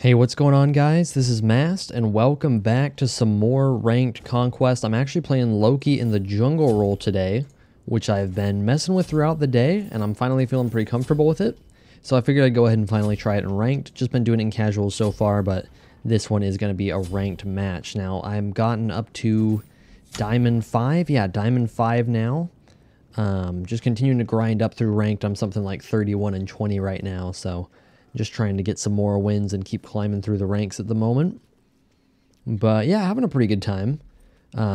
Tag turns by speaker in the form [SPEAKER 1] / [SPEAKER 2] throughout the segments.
[SPEAKER 1] Hey, what's going on, guys? This is Mast, and welcome back to some more ranked Conquest. I'm actually playing Loki in the jungle role today, which I've been messing with throughout the day, and I'm finally feeling pretty comfortable with it. So I figured I'd go ahead and finally try it in ranked. Just been doing it in casual so far, but this one is going to be a ranked match. Now, I'm gotten up to Diamond 5. Yeah, Diamond 5 now. Just continuing to grind up through ranked. I'm something like 31 and 20 right now, so just trying to get some more wins and keep climbing through the ranks at the moment. But yeah, having a pretty good time.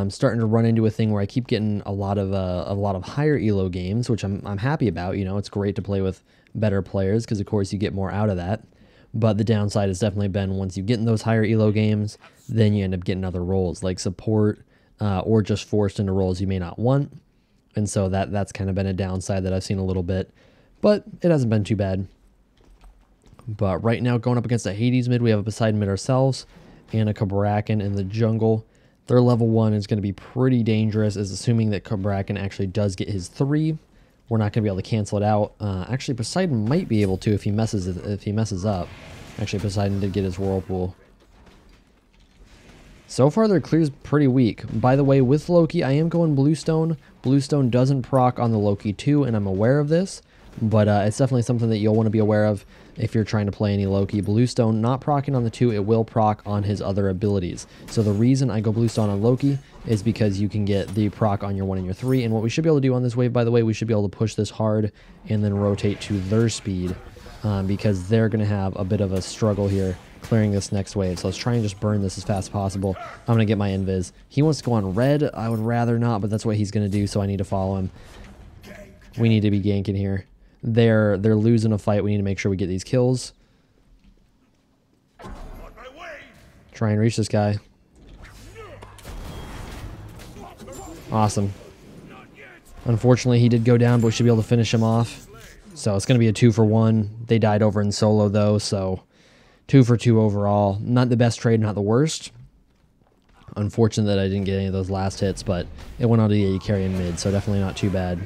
[SPEAKER 1] Starting to run into a thing where I keep getting a lot of higher elo games, which I'm happy about. You know, it's great to play with better players because of course you get more out of that. But the downside has definitely been once you get in those higher elo games, then you end up getting other roles like support or just forced into roles you may not want. And so that's kind of been a downside that I've seen a little bit, but it hasn't been too bad. But right now, going up against a Hades mid, we have a Poseidon mid ourselves and a Cabrakan in the jungle. Their level 1 is going to be pretty dangerous, is assuming that Cabrakan actually does get his 3. We're not going to be able to cancel it out. Actually, Poseidon might be able to if he messes up. Actually, Poseidon did get his Whirlpool. So far, their clear's pretty weak. By the way, with Loki, I am going Bluestone. Bluestone doesn't proc on the Loki 2, and I'm aware of this. But it's definitely something that you'll want to be aware of if you're trying to play any Loki. Bluestone not procking on the 2, it will proc on his other abilities. So the reason I go Bluestone on Loki is because you can get the proc on your 1 and your 3. And what we should be able to do on this wave, by the way, we should be able to push this hard and then rotate to their speed because they're going to have a bit of a struggle here clearing this next wave. So let's try and just burn this as fast as possible. I'm going to get my invis. He wants to go on red. I would rather not, but that's what he's going to do, so I need to follow him. We need to be ganking here. They're losing a fight. We need to make sure we get these kills. Try and reach this guy. Awesome. Unfortunately, he did go down, but we should be able to finish him off. So it's going to be a 2 for 1. They died over in solo, though, so 2 for 2 overall. Not the best trade, not the worst. Unfortunate that I didn't get any of those last hits, but it went on to the AD carry in mid, so definitely not too bad.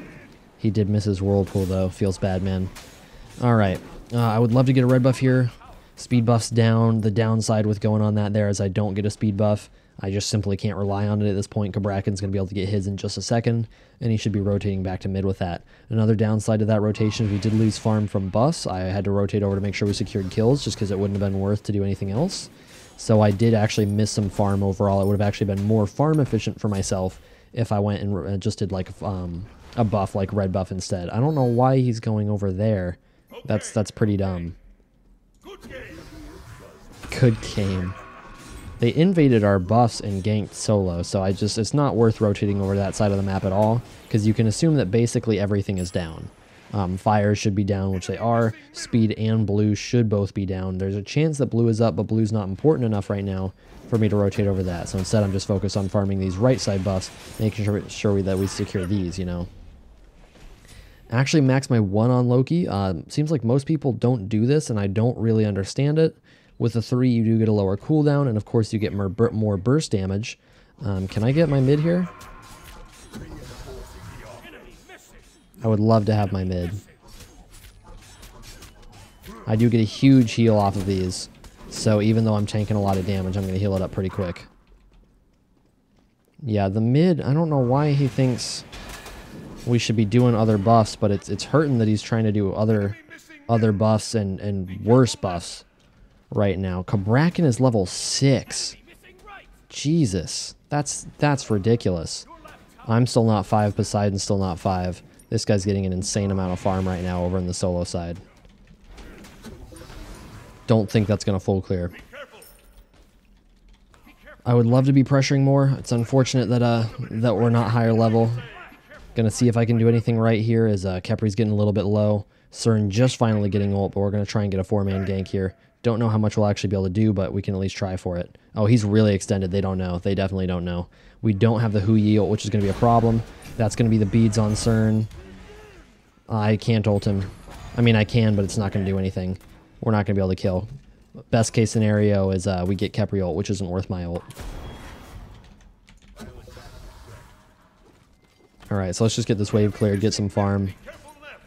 [SPEAKER 1] He did miss his Whirlpool, though. Feels bad, man. All right. I would love to get a red buff here. Speed buff's down. The downside with going on that there is I don't get a speed buff. I just simply can't rely on it at this point. Cabrakan's going to be able to get his in just a second, and he should be rotating back to mid with that. Another downside to that rotation is we did lose farm from buffs. I had to rotate over to make sure we secured kills just because it wouldn't have been worth to do anything else. So I did actually miss some farm overall. It would have actually been more farm efficient for myself if I went and just did like a buff like red buff instead. I don't know why he's going over there. That's pretty dumb. Good game. They invaded our buffs and ganked solo, so it's not worth rotating over that side of the map at all, because you can assume that basically everything is down. Fire should be down, which they are. Speed and blue should both be down. There's a chance that blue is up, but blue's not important enough right now for me to rotate over that. So instead, I'm just focused on farming these right side buffs, making sure that we secure these, you know. Actually max my 1 on Loki. Seems like most people don't do this, and I don't really understand it. With the 3, you do get a lower cooldown, and of course you get more burst damage. Can I get my mid here? I would love to have my mid. I do get a huge heal off of these, so even though I'm tanking a lot of damage, I'm going to heal it up pretty quick. Yeah, the mid, I don't know why he thinks we should be doing other buffs, but it's hurting that he's trying to do other buffs and worse buffs right now. Cabrakan is level 6. Jesus, that's ridiculous. I'm still not 5. Poseidon's still not 5. This guy's getting an insane amount of farm right now over in the solo side. Don't think that's going to full clear. I would love to be pressuring more. It's unfortunate that we're not higher level. Gonna see if I can do anything right here as Kepri's getting a little bit low. CERN just finally getting ult, but we're going to try and get a 4-man gank here. Don't know how much we'll actually be able to do, but we can at least try for it. Oh, he's really extended. They don't know. They definitely don't know. We don't have the Hu Yi ult, which is going to be a problem. That's going to be the beads on CERN. I can't ult him. I mean, I can, but it's not going to do anything. We're not going to be able to kill. Best case scenario is we get Kepri ult, which isn't worth my ult. Alright, so let's just get this wave cleared, get some farm.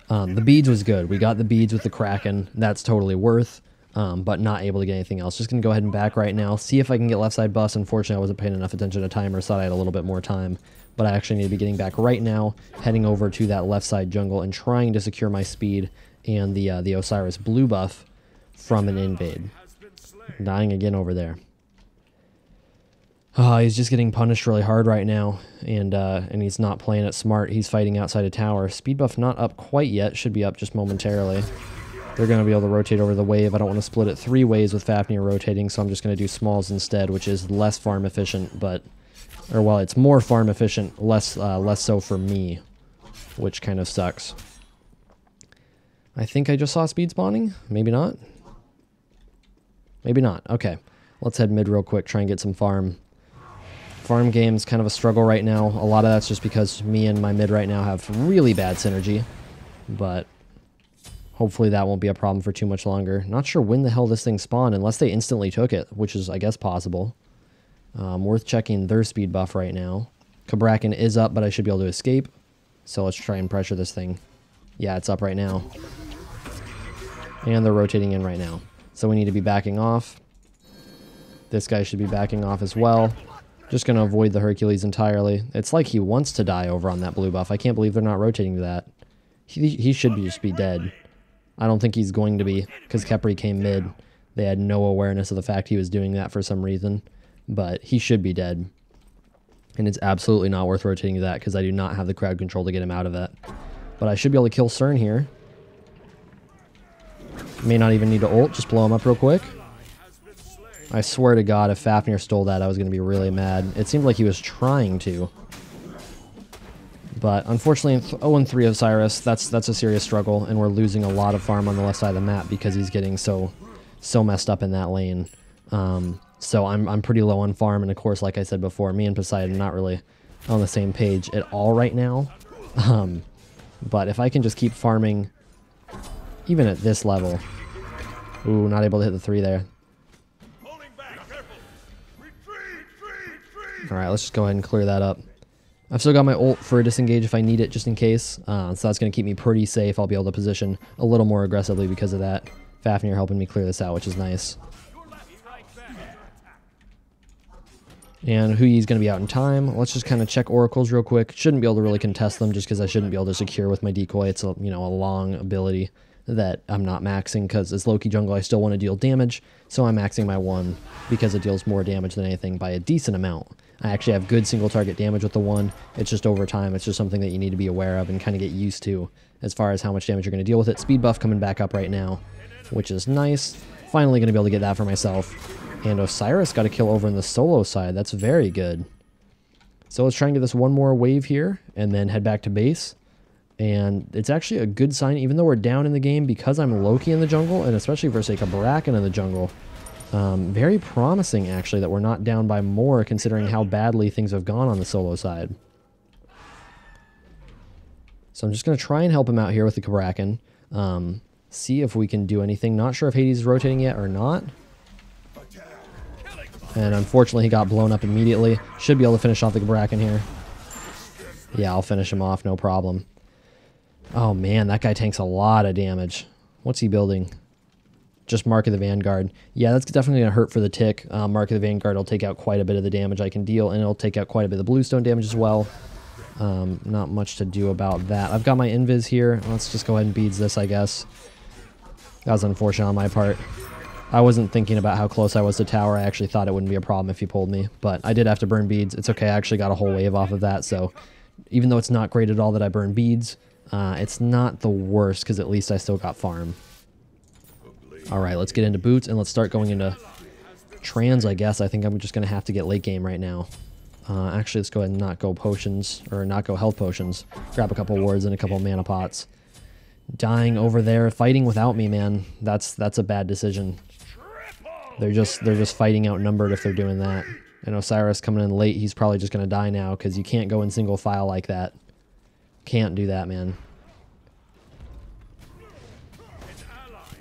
[SPEAKER 1] The beads was good. We got the beads with the Kraken. That's totally worth. but not able to get anything else. Just going to go ahead and back right now, see if I can get left side bust. Unfortunately, I wasn't paying enough attention to timers, thought I had a little bit more time, but I actually need to be getting back right now, heading over to that left side jungle and trying to secure my speed and the Osiris blue buff from an invade. Dying again over there. He's just getting punished really hard right now, and he's not playing it smart. He's fighting outside of tower. Speed buff not up quite yet, should be up just momentarily. They're going to be able to rotate over the wave. I don't want to split it 3 ways with Fafnir rotating, so I'm just going to do smalls instead, which is less farm efficient, but... Or, well, it's more farm efficient, less so for me, which kind of sucks. I think I just saw speed spawning. Maybe not. Maybe not. Okay. Let's head mid real quick, try and get some farm. Farm game's kind of a struggle right now. A lot of that's just because me and my mid right now have really bad synergy, but... Hopefully that won't be a problem for too much longer. Not sure when the hell this thing spawned, unless they instantly took it, which is, I guess, possible. Worth checking their speed buff right now. Cabrakan is up, but I should be able to escape. So let's try and pressure this thing. Yeah, it's up right now. And they're rotating in right now. So we need to be backing off. This guy should be backing off as well. Just going to avoid the Hercules entirely. It's like he wants to die over on that blue buff. I can't believe they're not rotating to that. He should just be dead. I don't think he's going to be, because Khepri came mid. They had no awareness of the fact he was doing that for some reason, but he should be dead. And it's absolutely not worth rotating to that, because I do not have the crowd control to get him out of that. But I should be able to kill Cern here. May not even need to ult, just blow him up real quick. I swear to God, if Fafnir stole that, I was going to be really mad. It seemed like he was trying to. But unfortunately, 0-3 Osiris, that's a serious struggle, and we're losing a lot of farm on the left side of the map because he's getting so messed up in that lane. So I'm pretty low on farm, and of course, like I said before, me and Poseidon are not really on the same page at all right now. But if I can just keep farming, even at this level... Ooh, not able to hit the 3 there. Alright, let's just go ahead and clear that up. I've still got my ult for a disengage if I need it, just in case. So that's going to keep me pretty safe. I'll be able to position a little more aggressively because of that. Fafnir helping me clear this out, which is nice. And Huyi's going to be out in time. Let's just kind of check oracles real quick. Shouldn't be able to really contest them just because I shouldn't be able to secure with my decoy. It's a, a long ability that I'm not maxing because as Loki jungle I still want to deal damage. So I'm maxing my 1 because it deals more damage than anything by a decent amount. I actually have good single target damage with the 1. It's just over time. It's just something that you need to be aware of and kind of get used to as far as how much damage you're going to deal with it. Speed buff coming back up right now, which is nice. Finally going to be able to get that for myself. And Osiris got a kill over in the solo side. That's very good. So let's try and get this one more wave here and then head back to base. And it's actually a good sign, even though we're down in the game, because I'm Loki in the jungle, and especially versus a Cabrakan in the jungle. Very promising, actually, that we're not down by more, considering how badly things have gone on the solo side. So I'm just going to try and help him out here with the Cabrakan. See if we can do anything. Not sure if Hades is rotating yet or not. And unfortunately, he got blown up immediately. Should be able to finish off the Cabrakan here. Yeah, I'll finish him off, no problem. Oh man, that guy tanks a lot of damage. What's he building? Just Mark of the Vanguard. Yeah, that's definitely going to hurt for the tick. Mark of the Vanguard will take out quite a bit of the damage I can deal, and it'll take out quite a bit of the bluestone damage as well. Not much to do about that. I've got my invis here. Let's just go ahead and beads this, I guess. That was unfortunate on my part. I wasn't thinking about how close I was to tower. I actually thought it wouldn't be a problem if he pulled me, but I did have to burn beads. It's okay, I actually got a whole wave off of that, so even though it's not great at all that I burn beads, it's not the worst because at least I still got farm. Alright, let's get into boots and let's start going into trans, I guess. I think I'm just going to have to get late game right now. Actually, let's go ahead and not go potions, or not go health potions. Grab a couple wards and a couple mana pots. Dying over there, fighting without me, man. That's a bad decision. They're just fighting outnumbered if they're doing that. And Osiris coming in late, he's probably just going to die now because you can't go in single file like that. Can't do that, man.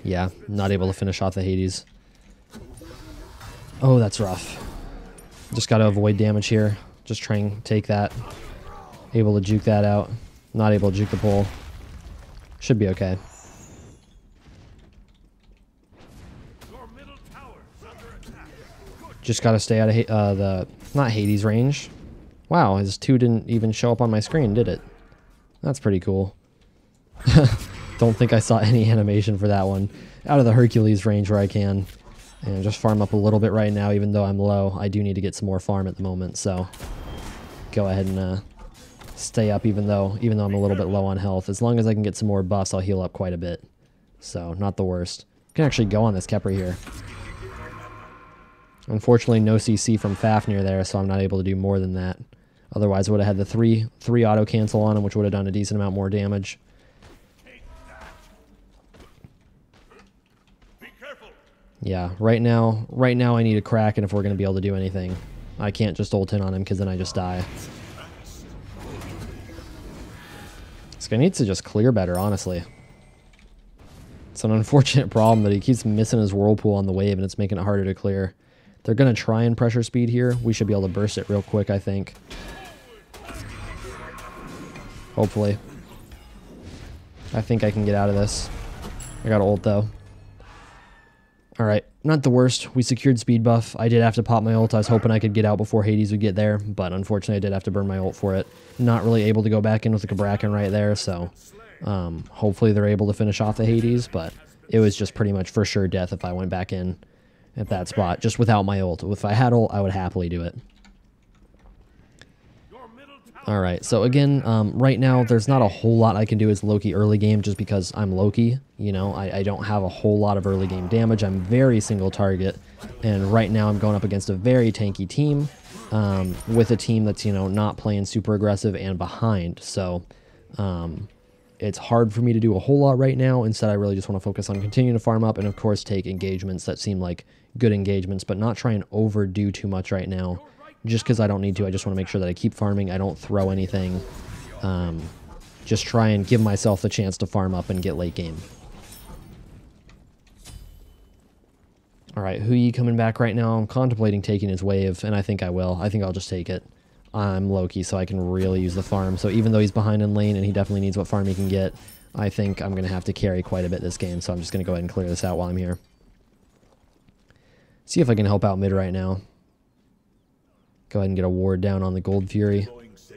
[SPEAKER 1] Yeah, not able to finish off the Hades. Oh, that's rough. Just got to avoid damage here. Just try and take that. Able to juke that out. Not able to juke the pull. Should be okay. Just gotta stay out of not Hades range. Wow, his 2 didn't even show up on my screen, did it? That's pretty cool. Don't think I saw any animation for that one. Out of the Hercules range where I can. And just farm up a little bit right now, even though I'm low. I do need to get some more farm at the moment, so go ahead and stay up even though I'm a little bit low on health. As long as I can get some more buffs, I'll heal up quite a bit. So, not the worst. Can actually go on this Kepri here. Unfortunately, no CC from Fafnir there, so I'm not able to do more than that. Otherwise, I would have had the three auto cancel on him, which would have done a decent amount more damage. Yeah, right now I need a Kraken if we're going to be able to do anything. I can't just ult in on him because then I just die. This guy needs to just clear better, honestly. It's an unfortunate problem that he keeps missing his whirlpool on the wave and it's making it harder to clear. They're going to try and pressure speed here. We should be able to burst it real quick, I think. Hopefully. I think I can get out of this. I got ult though. Alright, not the worst. We secured speed buff. I did have to pop my ult. I was hoping I could get out before Hades would get there, but unfortunately I did have to burn my ult for it. Not really able to go back in with the Cabrakan right there, so hopefully they're able to finish off the Hades, but it was just pretty much for sure death if I went back in at that spot, just without my ult. If I had ult, I would happily do it. Alright, so again, right now there's not a whole lot I can do as Loki early game just because I'm Loki. You know, I don't have a whole lot of early game damage. I'm very single target, and right now I'm going up against a very tanky team with a team that's, you know, not playing super aggressive and behind. So it's hard for me to do a whole lot right now. Instead, I really just want to focus on continuing to farm up and, of course, take engagements that seem like good engagements, but not try and overdo too much right now. Just because I don't need to. I just want to make sure that I keep farming. I don't throw anything. Just try and give myself the chance to farm up and get late game. Alright, Hui coming back right now. I'm contemplating taking his wave, and I think I will. I think I'll just take it. I'm Loki, so I can really use the farm. So even though he's behind in lane, and he definitely needs what farm he can get, I think I'm going to have to carry quite a bit this game. So I'm just going to go ahead and clear this out while I'm here. See if I can help out mid right now. Go ahead and get a ward down on the Gold Fury.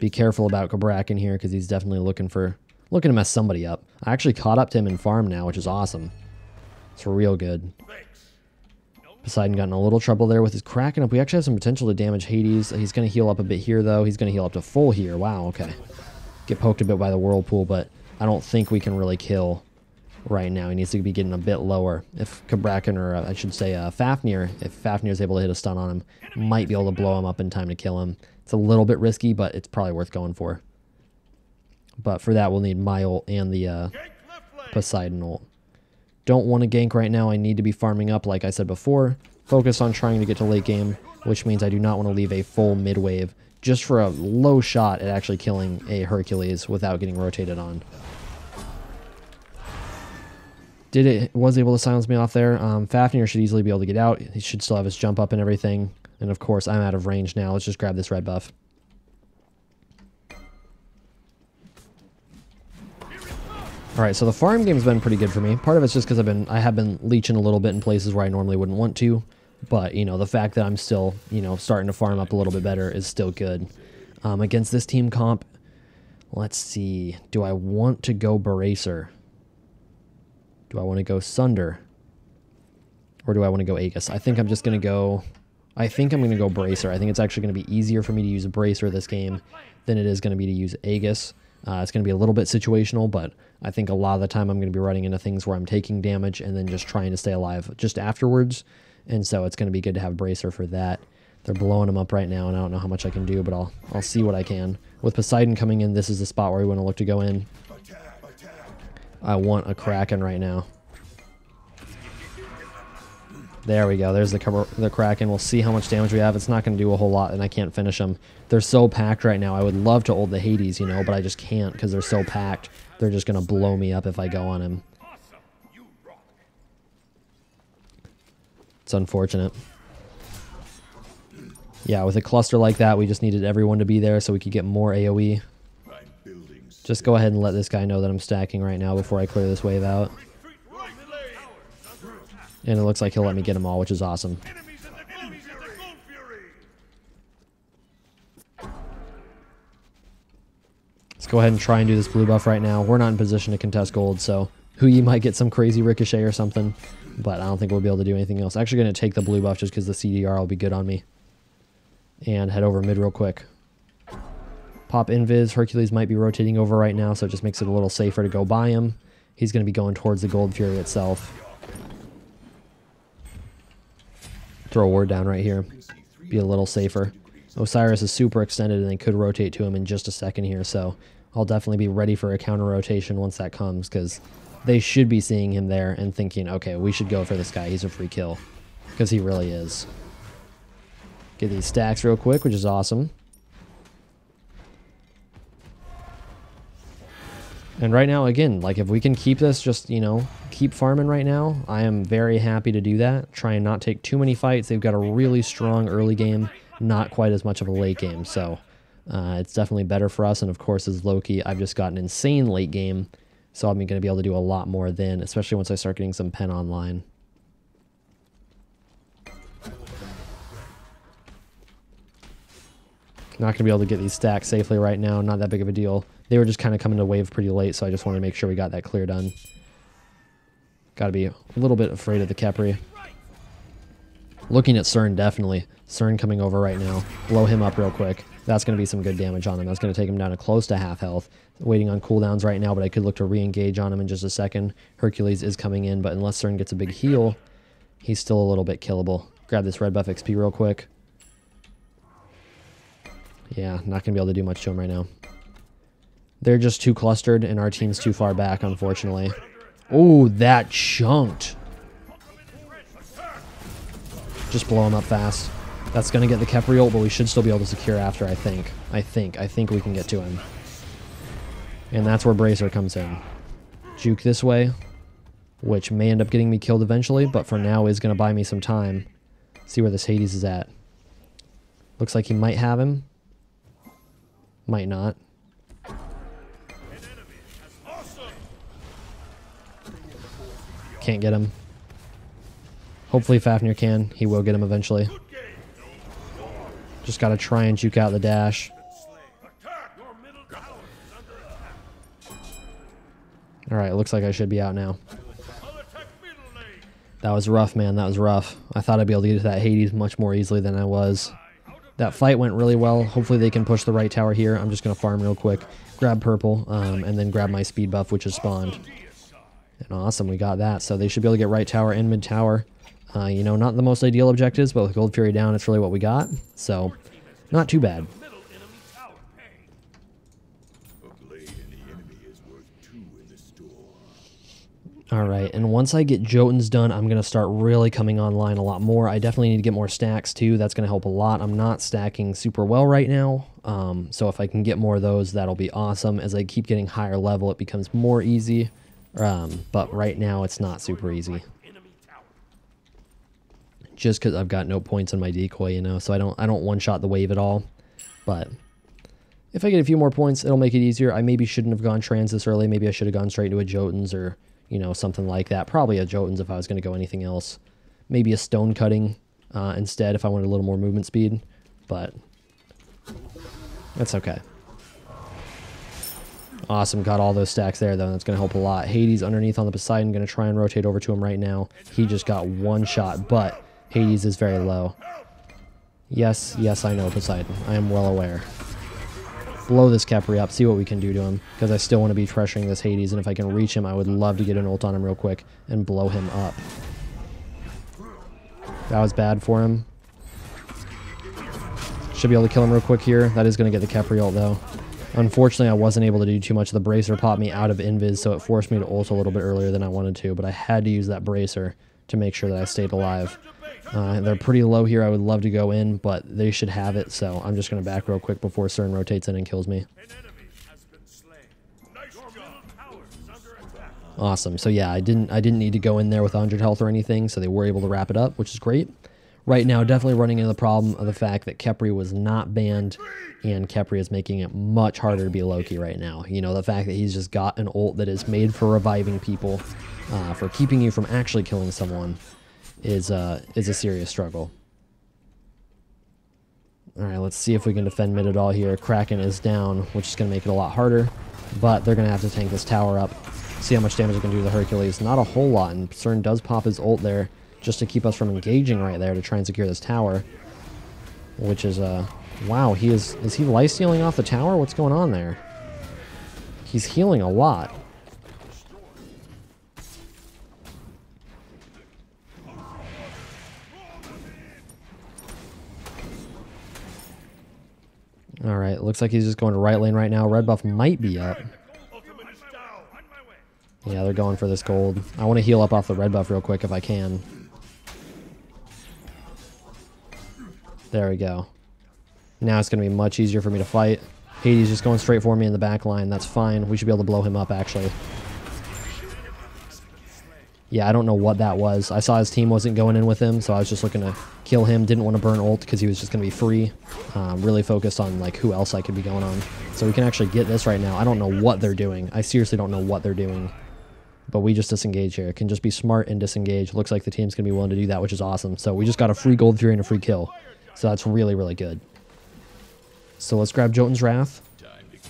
[SPEAKER 1] Be careful about Cabrakan here because he's definitely looking to mess somebody up. I actually caught up to him in farm now, which is awesome. It's real good. Poseidon got in a little trouble there with his Kraken up. We actually have some potential to damage Hades. He's going to heal up a bit here, though. He's going to heal up to full here. Wow, okay. Get poked a bit by the Whirlpool, but I don't think we can really kill right now. He needs to be getting a bit lower. If Cabrakan, or I should say Fafnir, if Fafnir is able to hit a stun on him, might be able to blow him up in time to kill him. It's a little bit risky, but it's probably worth going for. But for that, we'll need my ult and the Poseidon ult. Don't want to gank right now. I need to be farming up, like I said before. Focus on trying to get to late game, which means I do not want to leave a full mid wave just for a low shot at actually killing a Hercules without getting rotated on. Was able to silence me off there. Fafnir should easily be able to get out. He should still have his jump up and everything. And of course, I'm out of range now. Let's just grab this red buff. Alright, so the farm game's been pretty good for me. Part of it's just because I have been leeching a little bit in places where I normally wouldn't want to. But, you know, the fact that I'm still, you know, starting to farm up a little bit better is still good. Against this team comp, let's see. Do I want to go Beracer? Do I want to go Sunder? Or do I want to go Aegis? I think I'm just going to go... I think I'm going to go Bracer. I think it's actually going to be easier for me to use a Bracer this game than it is going to be to use Aegis. It's going to be a little bit situational, but I think a lot of the time I'm going to be running into things where I'm taking damage and then just trying to stay alive just afterwards. And so it's going to be good to have Bracer for that. They're blowing him up right now, and I don't know how much I can do, but I'll see what I can. With Poseidon coming in, this is the spot where we want to look to go in. I want a Kraken right now. There we go. There's the Kraken. We'll see how much damage we have. It's not going to do a whole lot, and I can't finish them. They're so packed right now. I would love to ult the Hades, you know, but I just can't because they're so packed. They're just going to blow me up if I go on him. It's unfortunate. Yeah, with a cluster like that, we just needed everyone to be there so we could get more AoE. Just go ahead and let this guy know that I'm stacking right now before I clear this wave out. And it looks like he'll let me get them all, which is awesome. Let's go ahead and try and do this blue buff right now. We're not in position to contest gold, so Huyi might get some crazy ricochet or something, but I don't think we'll be able to do anything else. Actually going to take the blue buff just because the CDR will be good on me. And head over mid real quick. Pop invis. Hercules might be rotating over right now, so it just makes it a little safer to go by him. He's going to be going towards the Gold Fury itself. Throw a ward down right here. Be a little safer. Osiris is super extended and they could rotate to him in just a second here, so I'll definitely be ready for a counter rotation once that comes, because they should be seeing him there and thinking, okay, we should go for this guy. He's a free kill, because he really is. Get these stacks real quick, which is awesome. And right now, again, like if we can keep this, just, you know, keep farming right now, I am very happy to do that. Try and not take too many fights. They've got a really strong early game, not quite as much of a late game. So it's definitely better for us. And of course, as Loki, I've just got an insane late game. So I'm going to be able to do a lot more then, especially once I start getting some pen online. Not going to be able to get these stacks safely right now. Not that big of a deal. They were just kind of coming to wave pretty late, so I just wanted to make sure we got that clear done. Got to be a little bit afraid of the Khepri. Looking at CERN, definitely. CERN coming over right now. Blow him up real quick. That's going to be some good damage on him. That's going to take him down to close to half health. Waiting on cooldowns right now, but I could look to re-engage on him in just a second. Hercules is coming in, but unless CERN gets a big heal, he's still a little bit killable. Grab this red buff XP real quick. Yeah, not going to be able to do much to him right now. They're just too clustered, and our team's too far back, unfortunately. Oh, that chunked. Just blow him up fast. That's going to get the Khepri ult, but we should still be able to secure after, I think. I think we can get to him. And that's where Bracer comes in. Juke this way, which may end up getting me killed eventually, but for now is going to buy me some time. See where this Hades is at. Looks like he might have him. Might not. Can't get him. Hopefully Fafnir can. He will get him eventually. Just got to try and juke out the dash. Alright, looks like I should be out now. That was rough, man. That was rough. I thought I'd be able to get to that Hades much more easily than I was. That fight went really well. Hopefully they can push the right tower here. I'm just going to farm real quick. Grab purple, and then grab my speed buff, which is spawned. And awesome, we got that. So they should be able to get right tower and mid tower. You know, not the most ideal objectives, but with Gold Fury down, it's really what we got. So, not too bad. Alright, and once I get Jotuns done, I'm going to start really coming online a lot more. I definitely need to get more stacks too. That's going to help a lot. I'm not stacking super well right now. So if I can get more of those, that'll be awesome. As I keep getting higher level, it becomes more easy. But right now, it's not super easy. Just because I've got no points on my decoy, you know, so I don't one-shot the wave at all. But if I get a few more points, it'll make it easier. I maybe shouldn't have gone trans this early. Maybe I should have gone straight to a Jotuns or, you know, something like that. Probably a Jotuns if I was going to go anything else. Maybe a stone cutting instead if I wanted a little more movement speed. But that's okay. Awesome, got all those stacks there, though. That's going to help a lot. Hades underneath on the Poseidon. Going to try and rotate over to him right now. He just got one shot, but Hades is very low. Yes, I know, Poseidon. I am well aware. Blow this Khepri up, see what we can do to him, because I still want to be pressuring this Hades, and if I can reach him, I would love to get an ult on him real quick and blow him up. That was bad for him. Should be able to kill him real quick here. That is going to get the Khepri ult, though. Unfortunately, I wasn't able to do too much. The Bracer popped me out of invis, so it forced me to ult a little bit earlier than I wanted to, but I had to use that Bracer to make sure that I stayed alive. They're pretty low here. I would love to go in, but they should have it, so I'm just going to back real quick before CERN rotates in and kills me. Awesome. So yeah, I didn't need to go in there with 100 health or anything, so they were able to wrap it up, which is great. Right now, definitely running into the problem of the fact that Khepri was not banned, and Khepri is making it much harder to be Loki right now. You know, the fact that he's just got an ult that is made for reviving people, for keeping you from actually killing someone. is a serious struggle. All right, let's see if we can defend mid at all here. Kraken is down, which is going to make it a lot harder, but they're going to have to tank this tower up. See how much damage it can do to the Hercules. Not a whole lot, and CERN does pop his ult there just to keep us from engaging right there to try and secure this tower, which is, wow, is he lifestealing off the tower? What's going on there? He's healing a lot. Alright, looks like he's just going to right lane right now. Red buff might be up. Yeah, they're going for this gold. I want to heal up off the red buff real quick if I can. There we go. Now it's going to be much easier for me to fight. Hades just going straight for me in the back line. That's fine. We should be able to blow him up, actually. Yeah, I don't know what that was. I saw his team wasn't going in with him, so I was just looking to kill him. Didn't want to burn ult because he was just going to be free. Really focused on like who else I could be going on. So we can actually get this right now. I don't know what they're doing. I seriously don't know what they're doing. But we just disengage here. It can just be smart and disengage. Looks like the team's going to be willing to do that, which is awesome. So we just got a free gold fury and a free kill. So that's really, really good. So let's grab Jotun's Wrath.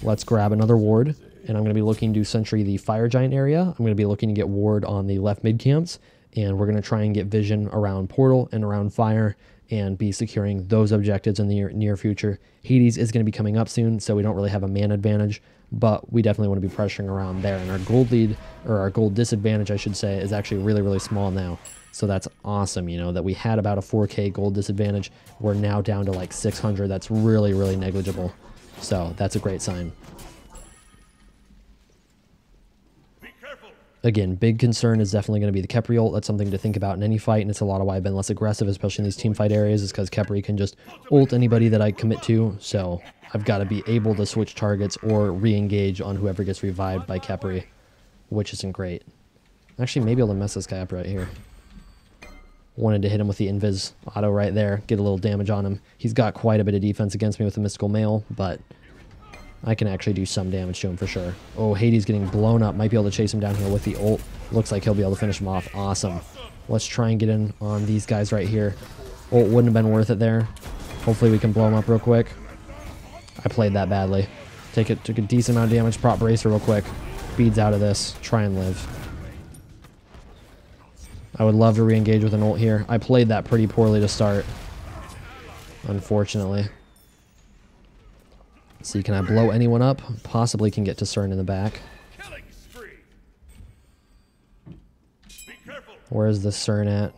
[SPEAKER 1] Let's grab another ward. And I'm going to be looking to sentry the Fire Giant area. I'm going to be looking to get ward on the left mid camps. And we're going to try and get vision around Portal and around Fire and be securing those objectives in the near future. Hades is going to be coming up soon, so we don't really have a man advantage. But we definitely want to be pressuring around there. And our gold lead, or our gold disadvantage, I should say, is actually really, really small now. So that's awesome, you know, that we had about a 4K gold disadvantage. We're now down to like 600. That's really, really negligible. So that's a great sign. Again, big concern is definitely going to be the Khepri ult. That's something to think about in any fight, and it's a lot of why I've been less aggressive, especially in these team fight areas, is because Khepri can just ult anybody that I commit to. So I've got to be able to switch targets or re-engage on whoever gets revived by Khepri, which isn't great. Actually, maybe I'll mess this guy up right here. Wanted to hit him with the invis auto right there, get a little damage on him. He's got quite a bit of defense against me with the mystical mail, but I can actually do some damage to him for sure. Oh, Hades getting blown up. Might be able to chase him down here with the ult. Looks like he'll be able to finish him off. Awesome. Let's try and get in on these guys right here. Ult wouldn't have been worth it there. Hopefully we can blow him up real quick. I played that badly. Took a decent amount of damage. Prop bracer real quick. Beads out of this. Try and live. I would love to re-engage with an ult here. I played that pretty poorly to start, unfortunately. See, can I blow anyone up? Possibly can get to CERN in the back. Where is this CERN at?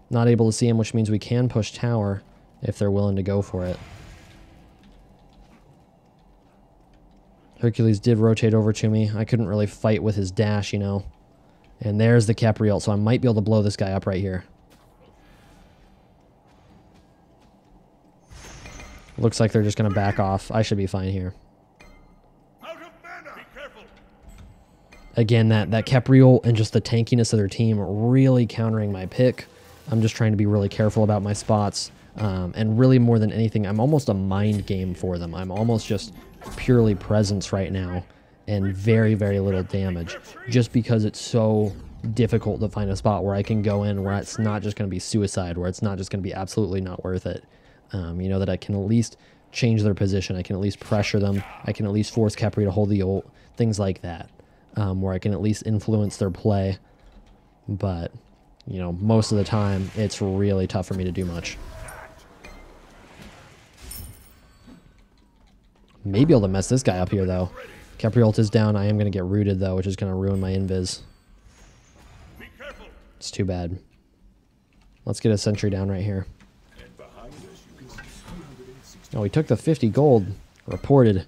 [SPEAKER 1] Not able to see him, which means we can push tower if they're willing to go for it. Hercules did rotate over to me. I couldn't really fight with his dash, you know. And there's the Khepri ult, so I might be able to blow this guy up right here. Looks like they're just going to back off. I should be fine here. Again, that Khepri ult and just the tankiness of their team really countering my pick. I'm just trying to be really careful about my spots. And really more than anything, I'm almost a mind game for them. I'm almost just purely presence right now and very, very little damage. Just because it's so difficult to find a spot where I can go in where it's not just going to be suicide, where it's not just going to be absolutely not worth it. You know, that I can at least change their position. I can at least pressure them. I can at least force Khepri to hold the ult. Things like that. Where I can at least influence their play. But, you know, most of the time, it's really tough for me to do much. Maybe able to mess this guy up here, though. Khepri ult is down. I am going to get rooted, though, which is going to ruin my invis. It's too bad. Let's get a sentry down right here. Oh, we took the 50 gold. Reported.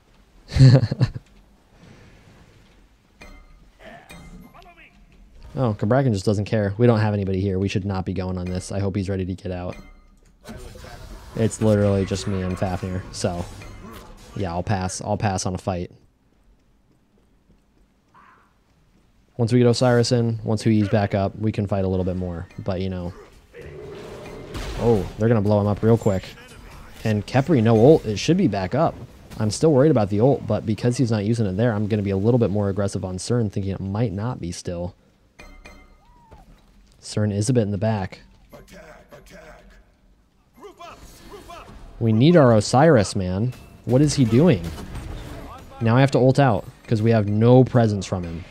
[SPEAKER 1] Oh, Cabrakan just doesn't care. We don't have anybody here. We should not be going on this. I hope he's ready to get out. It's literally just me and Fafnir. So, yeah, I'll pass. I'll pass on a fight. Once we get Osiris in, once we ease back up, we can fight a little bit more. But, you know. Oh, they're going to blow him up real quick. And Khepri, no ult. It should be back up. I'm still worried about the ult, but because he's not using it there, I'm going to be a little bit more aggressive on CERN, thinking it might not be still. CERN is a bit in the back. We need our Osiris, man. What is he doing? Now I have to ult out because we have no presence from him.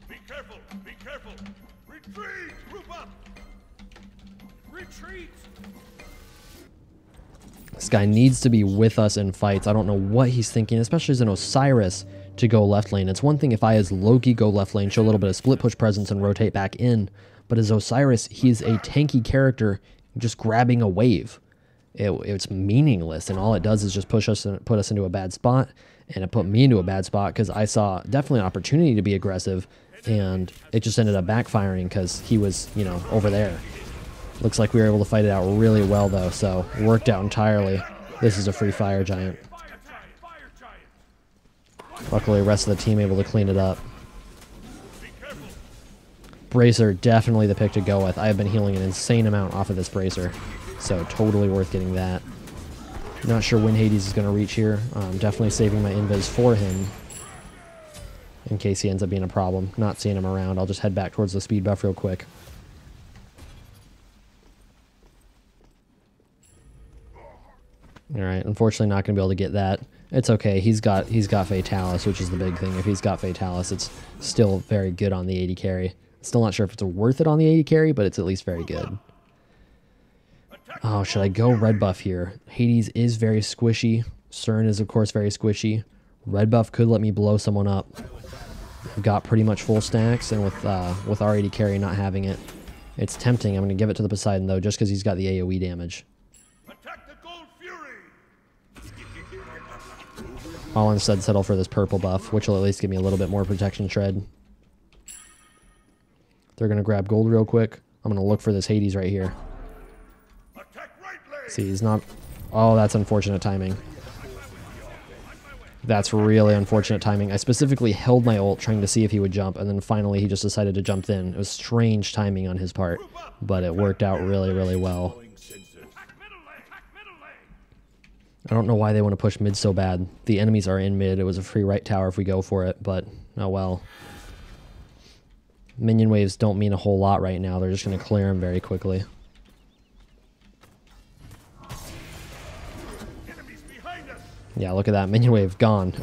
[SPEAKER 2] Be careful! Be careful! Retreat! Group up! Retreat!
[SPEAKER 1] This guy needs to be with us in fights. I don't know what he's thinking, especially as an Osiris to go left lane. It's one thing if I as Loki go left lane, show a little bit of split push presence and rotate back in, but as Osiris, he's a tanky character just grabbing a wave. It's meaningless, and all it does is just push us and put us into a bad spot, and it put me into a bad spot because I saw definitely an opportunity to be aggressive, and it just ended up backfiring because he was, you know, over there. Looks like we were able to fight it out really well, though, so worked out entirely. This is a free fire giant. Luckily, the rest of the team able to clean it up. Bracer, definitely the pick to go with. I have been healing an insane amount off of this Bracer, so totally worth getting that. Not sure when Hades is going to reach here. Definitely saving my invis for him in case he ends up being a problem. Not seeing him around. I'll just head back towards the speed buff real quick. Alright, unfortunately not going to be able to get that. It's okay, he's got Fatalis, which is the big thing. If he's got Fatalis, it's still very good on the AD carry. Still not sure if it's worth it on the AD carry, but it's at least very good. Oh, should I go red buff here? Hades is very squishy. Cern is, of course, very squishy. Red buff could let me blow someone up. I've got pretty much full stacks, and with our AD carry not having it, it's tempting. I'm going to give it to the Poseidon, though, just because he's got the AoE damage. I'll instead settle for this purple buff, which will at least give me a little bit more protection shred. They're going to grab gold real quick. I'm going to look for this Hades right here. See, he's not... Oh, that's unfortunate timing. That's really unfortunate timing. I specifically held my ult trying to see if he would jump, and then finally he just decided to jump in. It was strange timing on his part, but it worked out really, really well. I don't know why they want to push mid so bad. The enemies are in mid. It was a free right tower if we go for it, but oh well. Minion waves don't mean a whole lot right now. They're just going to clear them very quickly. Yeah, look at that. Minion wave gone.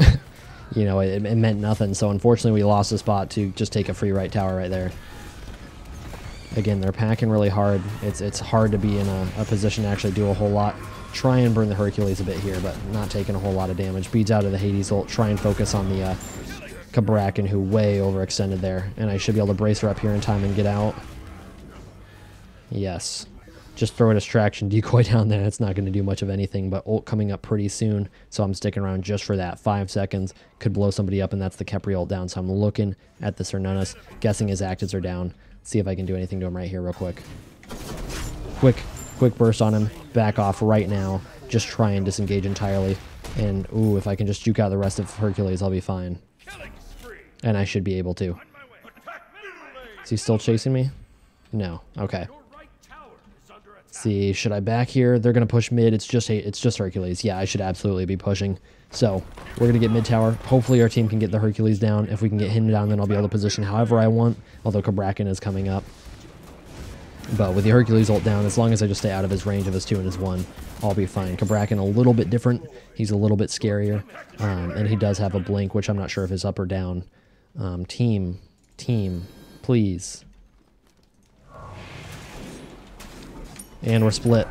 [SPEAKER 1] You know, it meant nothing. So unfortunately we lost the spot to just take a free right tower right there. Again, they're packing really hard. It's hard to be in a position to actually do a whole lot. Try and burn the Hercules a bit here, but not taking a whole lot of damage. Beads out of the Hades ult. Try and focus on the Kabrakan, who way overextended there. And I should be able to brace her up here in time and get out. Yes. Just throw a distraction decoy down there. It's not going to do much of anything, but ult coming up pretty soon, so I'm sticking around just for that. 5 seconds. Could blow somebody up, and that's the Kepri ult down, so I'm looking at the Cernunnos, guessing his actives are down. See if I can do anything to him right here real quick. Quick burst on him. Back off right now. Just try and disengage entirely. And, ooh, if I can just juke out the rest of Hercules, I'll be fine. And I should be able to. Is he still chasing me? No. Okay. See, should I back here? They're going to push mid. It's just Hercules. Yeah, I should absolutely be pushing. So, we're going to get mid tower. Hopefully our team can get the Hercules down. If we can get him down, then I'll be able to position however I want. Although Kabrakan is coming up. But with the Hercules ult down, as long as I just stay out of his range of his 2 and his 1, I'll be fine. Kabrakan a little bit different. He's a little bit scarier. And he does have a blink, which I'm not sure if is up or down. Team, please. And we're split.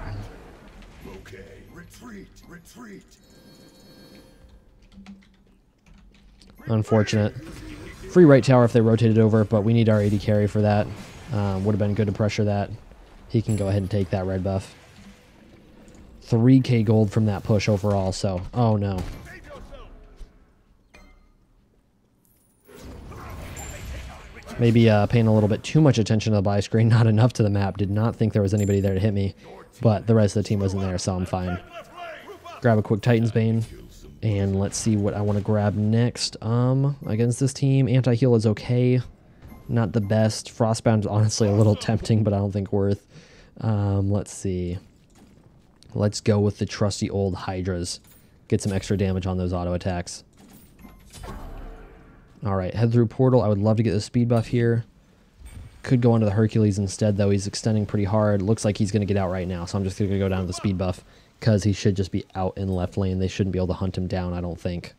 [SPEAKER 2] Okay, retreat.
[SPEAKER 1] Unfortunate. Free right tower if they rotated over, but we need our AD carry for that. Would have been good to pressure that. He can go ahead and take that red buff. 3k gold from that push overall, so... Oh, no. Maybe paying a little bit too much attention to the buy screen, not enough to the map. Did not think there was anybody there to hit me, but the rest of the team wasn't there, so I'm fine. Grab a quick Titan's Bane, and let's see what I want to grab next. Against this team, anti-heal is okay. Not the best. Frostbound is honestly a little tempting, but I don't think worth. Let's see. Let's go with the trusty old Hydras. Get some extra damage on those auto attacks. Alright, head through portal. I would love to get the speed buff here. Could go onto the Hercules instead, though. He's extending pretty hard. Looks like he's going to get out right now, so I'm just going to go down to the speed buff because he should just be out in left lane. They shouldn't be able to hunt him down, I don't think.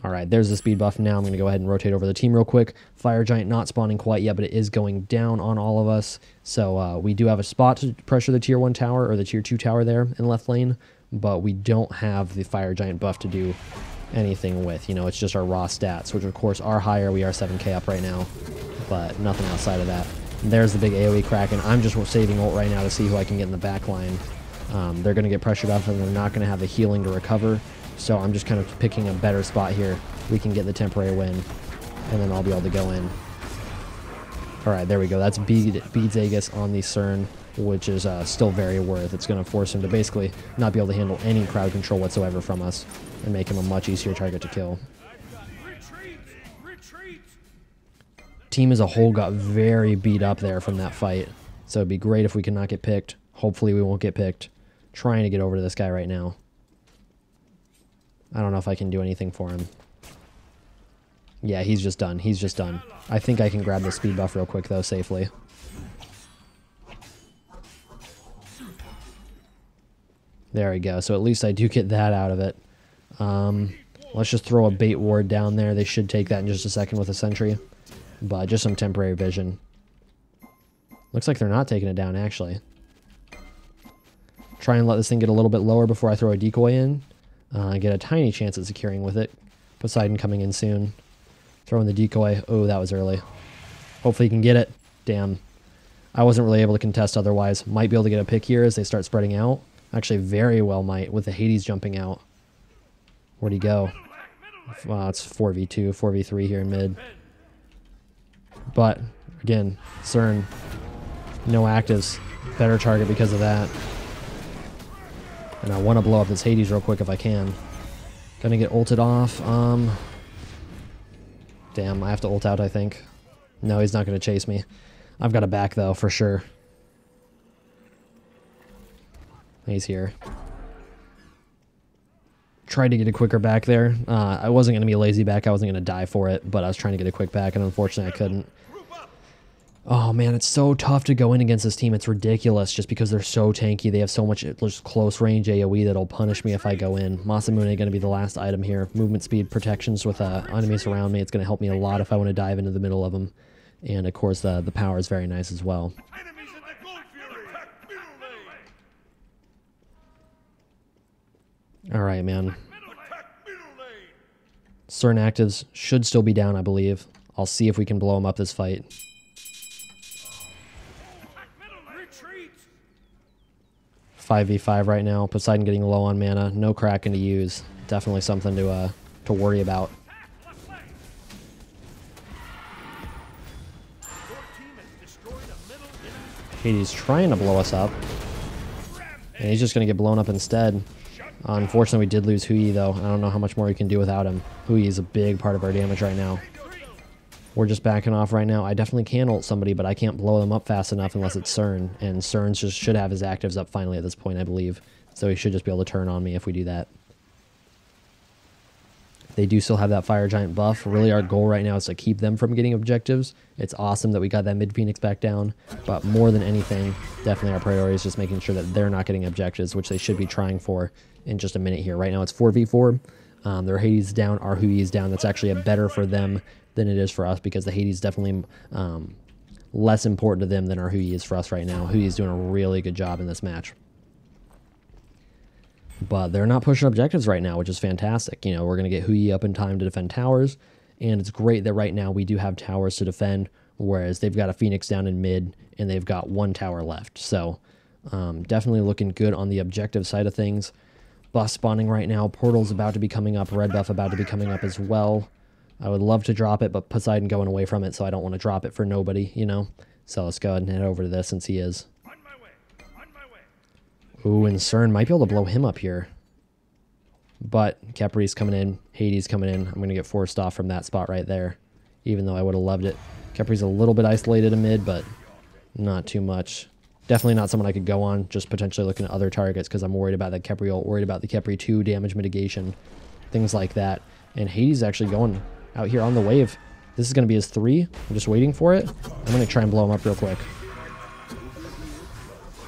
[SPEAKER 1] All right, there's the speed buff. Now I'm going to go ahead and rotate over the team real quick. Fire Giant not spawning quite yet, but it is going down on all of us. So we do have a spot to pressure the tier 1 tower or the tier 2 tower there in left lane, but we don't have the Fire Giant buff to do anything with. You know, it's just our raw stats, which of course are higher. We are 7k up right now, but nothing outside of that. And there's the big AoE Kraken. I'm just saving ult right now to see who I can get in the back line. They're going to get pressured up and they're not going to have the healing to recover. So I'm just kind of picking a better spot here. We can get the temporary win, and then I'll be able to go in. All right, there we go. That's Beads Aegis on the CERN, which is still very worth. It's going to force him to basically not be able to handle any crowd control whatsoever from us and make him a much easier target to kill. Team as a whole got very beat up there from that fight, so it'd be great if we could not get picked. Hopefully we won't get picked. Trying to get over to this guy right now. I don't know if I can do anything for him. Yeah, he's just done. He's just done. I think I can grab the speed buff real quick, though, safely. There we go. So at least I do get that out of it. Let's just throw a bait ward down there. They should take that in just a second with a sentry. But just some temporary vision. Looks like they're not taking it down, actually. Try and let this thing get a little bit lower before I throw a decoy in. Get a tiny chance at securing with it. Poseidon coming in soon. Throwing the decoy. Oh, that was early. Hopefully he can get it. Damn. I wasn't really able to contest otherwise. Might be able to get a pick here as they start spreading out. Actually, very well might with the Hades jumping out. Where'd he go? It's 4v2, 4v3 here in mid. But, again, CERN. No actives. Better target because of that. And I want to blow up this Hades real quick if I can. Gonna get ulted off. Damn, I have to ult out, I think. No, he's not going to chase me. I've got a back, though, for sure. He's here. Tried to get a quicker back there. I wasn't going to be a lazy back. I wasn't going to die for it, but I was trying to get a quick back, and unfortunately I couldn't. Oh, man, it's so tough to go in against this team. It's ridiculous just because they're so tanky. They have so much just close-range AoE that'll punish me if I go in. Masamune going to be the last item here. Movement speed, protections with enemies around me. It's going to help me a lot if I want to dive into the middle of them. And, of course, the power is very nice as well. All right, man. CERN actives should still be down, I believe. I'll see if we can blow them up this fight. 5v5 right now. Poseidon getting low on mana. No Kraken to use. Definitely something to worry about. Hades trying to blow us up. And he's just going to get blown up instead. Unfortunately, we did lose Hui, though. I don't know how much more we can do without him. Hui is a big part of our damage right now. We're just backing off right now. I definitely can ult somebody, but I can't blow them up fast enough unless it's CERN. And CERN just should have his actives up finally at this point, I believe. So he should just be able to turn on me if we do that. They do still have that Fire Giant buff. Really, our goal right now is to keep them from getting objectives. It's awesome that we got that mid-Phoenix back down. But more than anything, definitely our priority is just making sure that they're not getting objectives, which they should be trying for in just a minute here. Right now it's 4v4. Their Hades down, our Hui is down. That's actually a better for them than it is for us because the Hades is definitely less important to them than our Hui is for us right now. Hui is doing a really good job in this match. But they're not pushing objectives right now, which is fantastic. You know, we're going to get Hui up in time to defend towers, and it's great that right now we do have towers to defend, whereas they've got a Phoenix down in mid, and they've got one tower left. So definitely looking good on the objective side of things. Bus spawning right now. Portal's about to be coming up. Red buff about to be coming up as well. I would love to drop it, but Poseidon going away from it, so I don't want to drop it for nobody, you know? So let's go ahead and head over to this since he is. Ooh, and CERN might be able to blow him up here. But Capri's coming in. Hades coming in. I'm going to get forced off from that spot right there, even though I would have loved it. Capri's a little bit isolated in mid, but not too much. Definitely not someone I could go on, just potentially looking at other targets because I'm worried about that Capri ult, worried about the Capri 2 damage mitigation, things like that. And Hades actually going out here on the wave. This is going to be his 3. I'm just waiting for it. I'm going to try and blow him up real quick.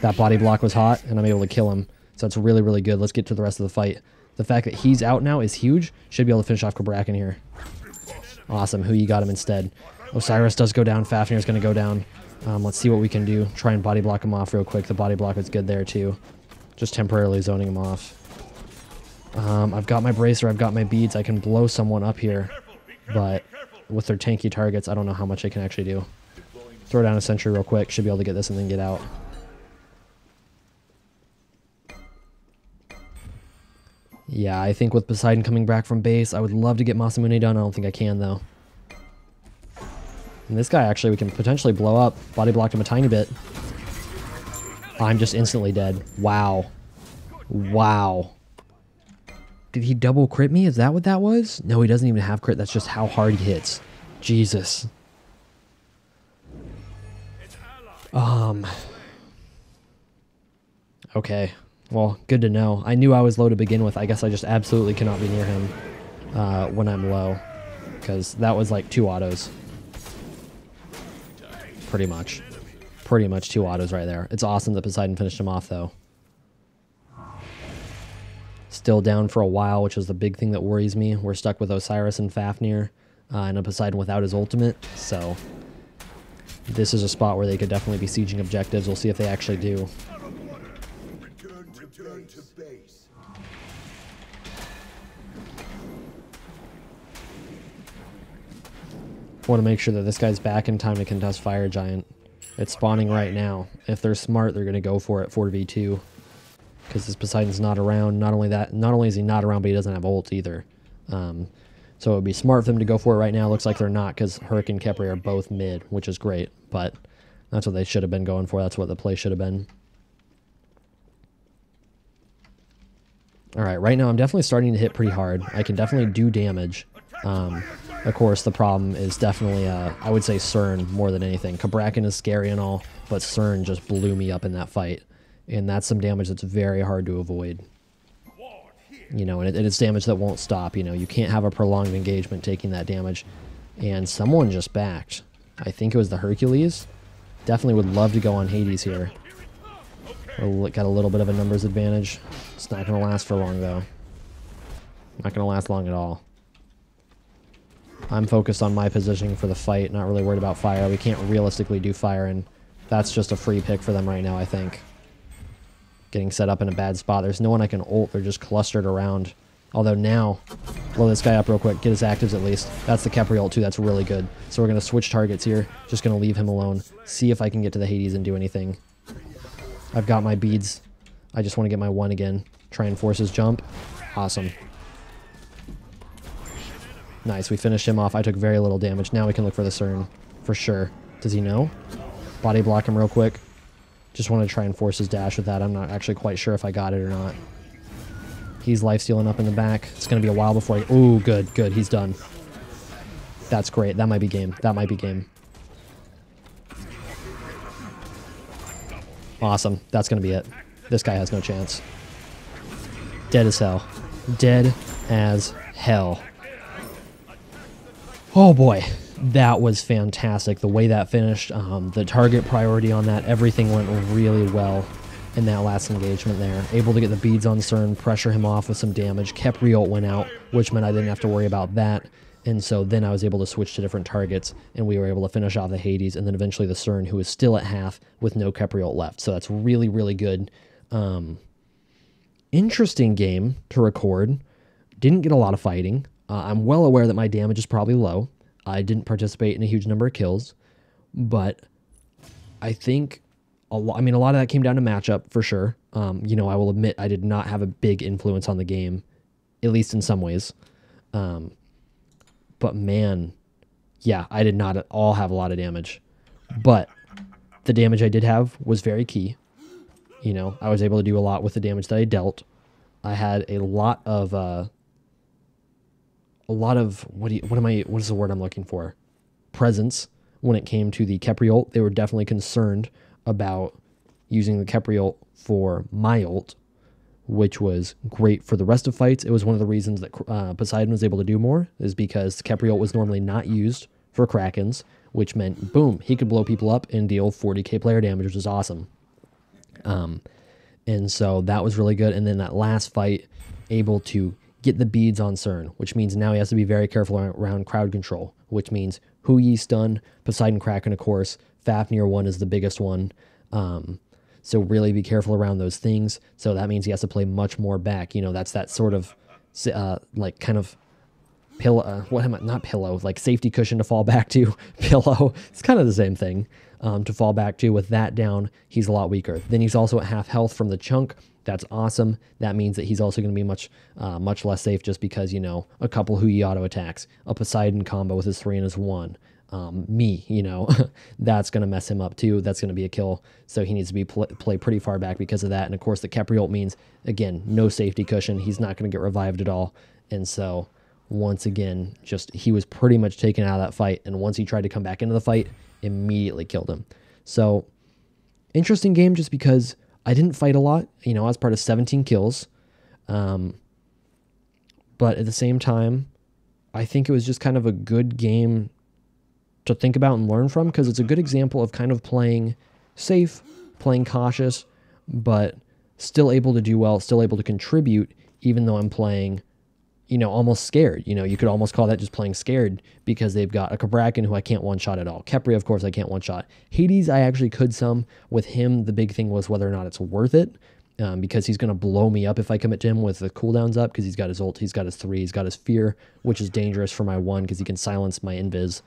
[SPEAKER 1] That body block was hot, and I'm able to kill him. So that's really, really good. Let's get to the rest of the fight. The fact that he's out now is huge. Should be able to finish off Cabrakan here. Awesome. Who you got him instead? Osiris does go down. Fafnir's going to go down. Let's see what we can do. Try and body block him off real quick. The body block was good there, too. Just temporarily zoning him off. I've got my bracer. I've got my beads. I can blow someone up here. But with their tanky targets, I don't know how much I can actually do. Throw down a sentry real quick. Should be able to get this and then get out. Yeah, I think with Poseidon coming back from base, I would love to get Masamune done. I don't think I can, though. And this guy, actually, we can potentially blow up. Body blocked him a tiny bit. I'm just instantly dead. Wow. Wow. Did he double crit me? Is that what that was? No, he doesn't even have crit. That's just how hard he hits. Jesus. Okay. Well, good to know. I knew I was low to begin with. I guess I just absolutely cannot be near him when I'm low. Because that was like 2 autos. Pretty much. Pretty much 2 autos right there. It's awesome that Poseidon finished him off, though. Still down for a while, which is the big thing that worries me. We're stuck with Osiris and Fafnir, and a Poseidon without his ultimate, so this is a spot where they could definitely be sieging objectives. We'll see if they actually do.
[SPEAKER 2] Return to base.
[SPEAKER 1] Want to make sure that this guy's back in time to contest Fire Giant. It's spawning right now. If they're smart, they're going to go for it 4v2. Because this Poseidon's not around. Not only is he not around, but he doesn't have ult either. So it would be smart for them to go for it right now. Looks like they're not, because Herc and Kepri are both mid, which is great. But that's what they should have been going for. That's what the play should have been. Alright, right now I'm definitely starting to hit pretty hard. I can definitely do damage. Of course, the problem is definitely, I would say CERN more than anything. Cabrakan is scary and all, but CERN just blew me up in that fight. And that's some damage that's very hard to avoid. You know, and it's damage that won't stop. You know, you can't have a prolonged engagement taking that damage. And someone just backed. I think it was the Hercules. Definitely would love to go on Hades here. Got a little bit of a numbers advantage. It's not going to last for long, though. Not going to last long at all. I'm focused on my positioning for the fight, not really worried about fire. We can't realistically do fire, and that's just a free pick for them right now, I think. Getting set up in a bad spot. There's no one I can ult. They're just clustered around. Although now, blow this guy up real quick. Get his actives at least. That's the Kepri ult too. That's really good. So we're going to switch targets here. Just going to leave him alone. See if I can get to the Hades and do anything. I've got my beads. I just want to get my 1 again. Try and force his jump. Awesome. Nice. We finished him off. I took very little damage. Now we can look for the CERN. For sure. Does he know? Body block him real quick. Just want to try and force his dash with that. I'm not actually quite sure if I got it or not. He's lifestealing up in the back. It's going to be a while before I... Ooh, good, good. He's done. That's great. That might be game. That might be game. Awesome. That's going to be it. This guy has no chance. Dead as hell. Dead as hell. Oh, boy. That was fantastic. The way that finished, the target priority on that, everything went really well in that last engagement there. Able to get the beads on CERN, pressure him off with some damage. Kepri ult went out, which meant I didn't have to worry about that. And so then I was able to switch to different targets, and we were able to finish off the Hades, and then eventually the CERN, who is still at half with no Kepri ult left. So that's really, really good. Interesting game to record. Didn't get a lot of fighting. I'm well aware that my damage is probably low. I didn't participate in a huge number of kills, but I think a lot of that came down to matchup for sure. You know, I will admit I did not have a big influence on the game, at least in some ways. But man, yeah, I did not at all have a lot of damage, but the damage I did have was very key. You know, I was able to do a lot with the damage that I dealt. I had a lot of, what is the word I'm looking for? Presence when it came to the Kepri ult. They were definitely concerned about using the Kepri ult for my ult, which was great for the rest of fights. It was one of the reasons that Poseidon was able to do more, is because Kepriot was normally not used for Krakens, which meant, boom, he could blow people up and deal 40k player damage, which is awesome. And so that was really good. And then that last fight, able to get the beads on CERN, which means now he has to be very careful around crowd control, which means Hu Yi stun, Poseidon Kraken, of course, Fafnir 1 is the biggest one. So really be careful around those things. So that means he has to play much more back. You know, that's that sort of like kind of pillow, not pillow, like safety cushion to fall back to. Pillow, it's kind of the same thing to fall back to. With that down, he's a lot weaker. Then he's also at half health from the chunk. That's awesome. That means that he's also going to be much less safe, just because, you know, a couple Hu Yi auto attacks, a Poseidon combo with his 3 and his 1. Me, you know, that's going to mess him up too. That's going to be a kill. So he needs to be play pretty far back because of that. And of course the Kepriot means, again, no safety cushion. He's not going to get revived at all. And so once again, just, he was pretty much taken out of that fight. And once he tried to come back into the fight, immediately killed him. So interesting game, just because I didn't fight a lot, you know, I was part of 17 kills. But at the same time, I think it was just kind of a good game to think about and learn from, because it's a good example of kind of playing safe, playing cautious, but still able to do well, still able to contribute, even though I'm playing, you know, almost scared. You know, you could almost call that just playing scared, because they've got a Kabrakan who I can't one-shot at all. Kepri, of course, I can't one-shot. Hades, I actually could some. With him, the big thing was whether or not it's worth it, because he's going to blow me up if I commit to him with the cooldowns up, because he's got his ult, he's got his 3, he's got his fear, which is dangerous for my 1, because he can silence my invis.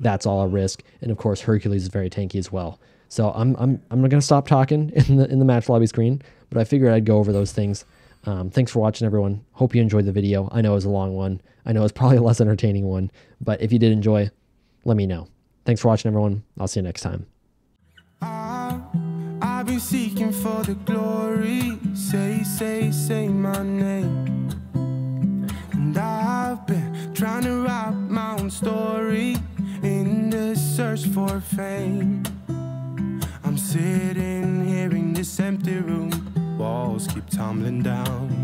[SPEAKER 1] That's all a risk. And of course, Hercules is very tanky as well. So I'm going to stop talking in the match lobby screen, but I figured I'd go over those things. Thanks for watching, everyone. Hope you enjoyed the video. I know it was a long one. I know it's probably a less entertaining one, but if you did enjoy, let me know. Thanks for watching, everyone. I'll see you next time.
[SPEAKER 3] I've been seeking for the glory. Say my name. And I've been trying to write my own story in the search for fame. I'm sitting here in this empty room. Walls keep tumbling down.